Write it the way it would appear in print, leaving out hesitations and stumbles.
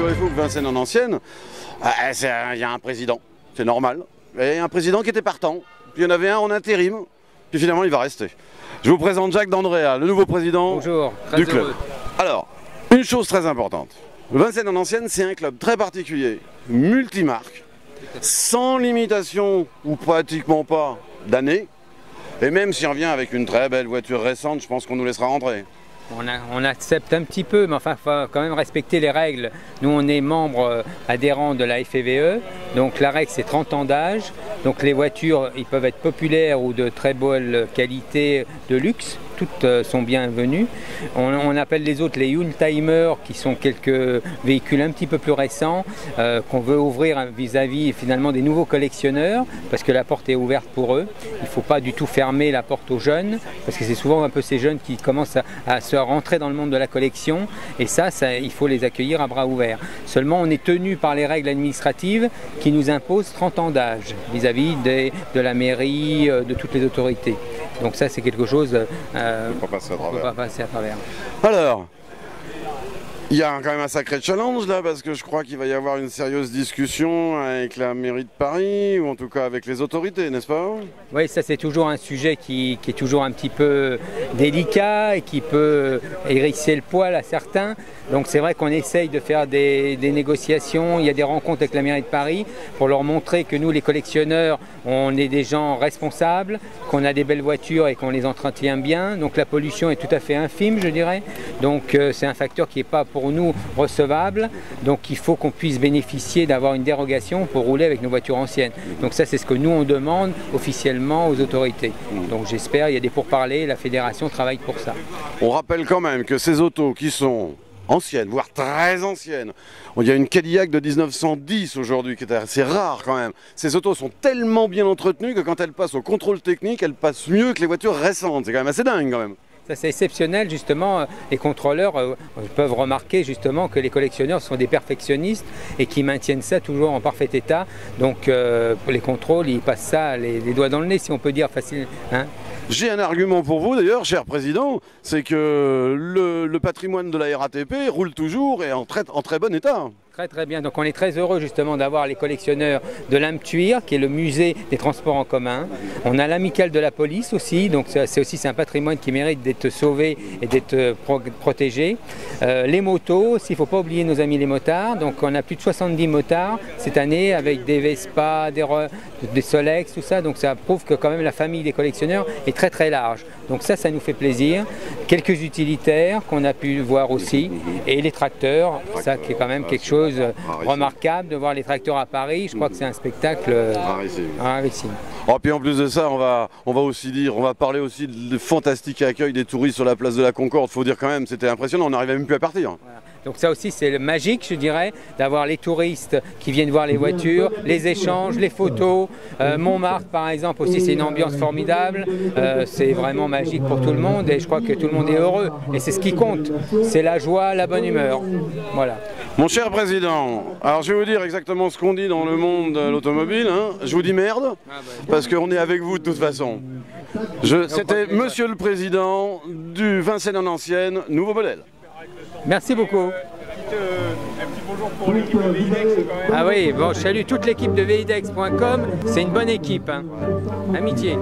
figurez-vous que Vincennes en ancienne, il y a un président, c'est normal. Et un président qui était partant, puis il y en avait un en intérim, puis finalement il va rester. Je vous présente Jacques D'Andrea, le nouveau président du club. Alors, une chose très importante, Vincennes en ancienne, c'est un club très particulier, multimarque, sans limitation ou pratiquement pas d'année. Et même si on vient avec une très belle voiture récente, je pense qu'on nous laissera rentrer. On accepte un petit peu, mais enfin, il faut quand même respecter les règles. Nous, on est membre adhérent de la FEVE, donc la règle, c'est 30 ans d'âge. Donc les voitures, ils peuvent être populaires ou de très bonne qualité, de luxe. Toutes sont bienvenues. On appelle les autres les Youngtimers, qui sont quelques véhicules un petit peu plus récents, qu'on veut ouvrir vis-à-vis finalement des nouveaux collectionneurs, parce que la porte est ouverte pour eux. Il ne faut pas du tout fermer la porte aux jeunes, parce que c'est souvent un peu ces jeunes qui commencent à se rentrer dans le monde de la collection, et ça, il faut les accueillir à bras ouverts. Seulement, on est tenu par les règles administratives qui nous imposent 30 ans d'âge vis-à-vis de la mairie, de toutes les autorités. Donc ça, c'est quelque chose faut pas passer à travers. À travers. Alors, il y a quand même un sacré challenge là, parce que je crois qu'il va y avoir une sérieuse discussion avec la mairie de Paris, ou en tout cas avec les autorités, n'est-ce pas? Oui, ça c'est toujours un sujet qui est toujours un petit peu délicat et qui peut hérisser le poil à certains. Donc c'est vrai qu'on essaye de faire des négociations, il y a des rencontres avec la mairie de Paris pour leur montrer que nous les collectionneurs, on est des gens responsables, qu'on a des belles voitures et qu'on les entretient bien. Donc la pollution est tout à fait infime, je dirais. Donc c'est un facteur qui n'est pas pour nous recevable. Donc il faut qu'on puisse bénéficier d'avoir une dérogation pour rouler avec nos voitures anciennes. Donc ça c'est ce que nous on demande officiellement aux autorités. Donc j'espère, il y a des pourparlers, la fédération travaille pour ça. On rappelle quand même que ces autos qui sont anciennes, voire très anciennes. Il y a une Cadillac de 1910 aujourd'hui, qui est assez rare quand même. Ces autos sont tellement bien entretenues que quand elles passent au contrôle technique, elles passent mieux que les voitures récentes. C'est quand même assez dingue quand même. Ça c'est exceptionnel justement, les contrôleurs peuvent remarquer justement que les collectionneurs sont des perfectionnistes et qui maintiennent ça toujours en parfait état. Donc pour les contrôles, ils passent ça les doigts dans le nez si on peut dire facile. Hein. J'ai un argument pour vous d'ailleurs, cher président, c'est que le patrimoine de la RATP roule toujours et en très bon état. Très très bien, donc on est très heureux justement d'avoir les collectionneurs de l'Amtuir, qui est le musée des transports en commun. On a l'amicale de la police aussi, donc c'est un patrimoine qui mérite d'être sauvé et d'être protégé. Les motos aussi, il ne faut pas oublier nos amis les motards, donc on a plus de 70 motards cette année avec des Vespa, des Solex, tout ça, donc ça prouve que quand même la famille des collectionneurs est très très large. Donc ça nous fait plaisir. Quelques utilitaires qu'on a pu voir aussi, et les tracteurs, ça qui est quand même quelque chose remarquable de voir les tracteurs à Paris. Je crois que c'est un spectacle rarissime. Oh, puis en plus de ça, on va parler aussi du fantastique accueil des touristes sur la place de la Concorde. Faut dire quand même, c'était impressionnant, on n'arrivait même plus à partir. Voilà. Donc ça aussi c'est magique, je dirais, d'avoir les touristes qui viennent voir les voitures, les échanges, les photos. Montmartre par exemple aussi, c'est une ambiance formidable, c'est vraiment magique pour tout le monde et je crois que tout le monde est heureux. Et c'est ce qui compte, c'est la joie, la bonne humeur. Voilà. Mon cher président, alors je vais vous dire exactement ce qu'on dit dans le monde de l'automobile. Hein. Je vous dis merde, parce qu'on est avec vous de toute façon. C'était monsieur le président du Vincennes en ancienne, nouveau modèle. Merci beaucoup. Un petit bonjour pour l'équipe de VIDEX quand même. Ah oui, bon, je salue toute l'équipe de VIDEX.com, c'est une bonne équipe. Hein. Amitié.